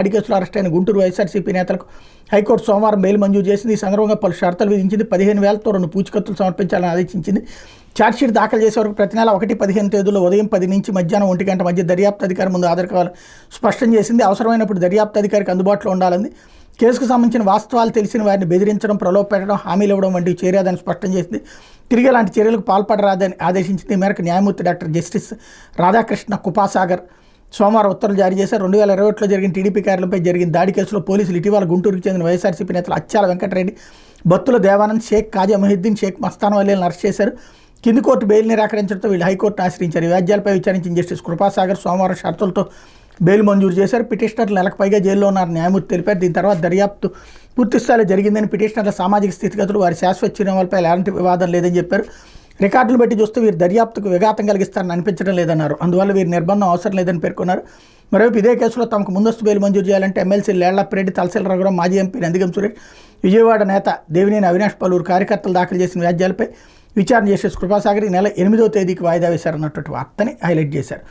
దాడి కేసులో అరెస్ట్ అయిన గుంటూరు వైఎస్ఆర్సీపీ నేతలకు హైకోర్టు సోమవారం బెయిల్ మంజూరు చేసింది. ఈ సందర్భంగా పలు షరతులు విధించింది. 15,000తో 2 పూచికత్తులు సమర్పించాలని ఆదేశించింది. ఛార్జ్షీట్ దాఖలు చేసే వరకు ప్రతి నెల 1-15 తేదీల్లో ఉదయం 10 నుంచి మధ్యాహ్నం 1 గంట మధ్య దర్యాప్తు అధికారి ముందు హాజరు కావాలని స్పష్టం చేసింది. అవసరమైనప్పుడు దర్యాప్తు అధికారికి అందుబాటులో ఉండాలని, కేసుకు సంబంధించిన వాస్తవాలు తెలిసిన వారిని బెదిరించడం, ప్రలోభ పెట్టడం, హామీలు ఇవ్వడం వంటివి చేయరాదని స్పష్టం చేసింది. తిరిగి అలాంటి చర్యలకు పాల్పడరాదని ఆదేశించింది. ఈ మేరకు న్యాయమూర్తి డాక్టర్ జస్టిస్ రాధాకృష్ణ కుపాసాగర్ సోమవారం ఉత్తర్వులు జారీ చేశారు. 2021లో జరిగిన టీడీపీ కార్యాలయంపై జరిగిన దాడి కేసులో పోలీసులు ఇటీవల గుంటూరుకు చెందిన వైఎస్ఆర్సీపీ నేతలు అచ్చాల వెంకటరెడ్డి, బత్తుల దేవానంద్, షేక్ కాజా మొహిద్దీన్, షేక్ మస్తాన్ వలీలను అరెస్ట్ చేశారు. కింది కోర్టు బెయిల్ నిరాకరించడంతో వీళ్ళు హైకోర్టును ఆశ్రయించారు. ఈ వ్యాజ్యాలపై విచారించిన జస్టిస్ కృపాసాగర్ సోమవారం షరతులతో బెయిల్ మంజూరు చేశారు. పిటిషనర్లు నెలకు పైగా జైల్లో ఉన్నారని న్యాయమూర్తి తెలిపారు. దీని తర్వాత దర్యాప్తు పూర్తిస్థాయిలో జరిగిందని, పిటిషనర్ల సామాజిక స్థితిగతులు, వారి శాశ్వత చిరునామాలపై ఎలాంటి వివాదం లేదని చెప్పారు. రికార్డులు బట్టి చూస్తే వీరు దర్యాప్తుకు విఘాతం కలిగిస్తారని అనిపించడం లేదన్నారు. అందువల్ల వీరి నిర్బంధం అవసరం లేదని పేర్కొన్నారు. మరోవైపు ఇదే కేసులో తమకు ముందస్తు బెయిల్ మంజూరు చేయాలంటే ఎమ్మెల్సీ లేళ్లప్పిరెడ్డి, తలసిల రఘురాం, మాజీ ఎంపీ నందిగం సురేష్, విజయవాడ నేత దేవినేని అవినాష్, పలువురు కార్యకర్తలు దాఖలు చేసిన వ్యాజ్యాలపై విచారణ చేసే కృపాసాగర్ ఈ నెల 8వ తేదీకి వాయిదా వేశారన్నటువంటి వార్తని హైలైట్ చేశారు.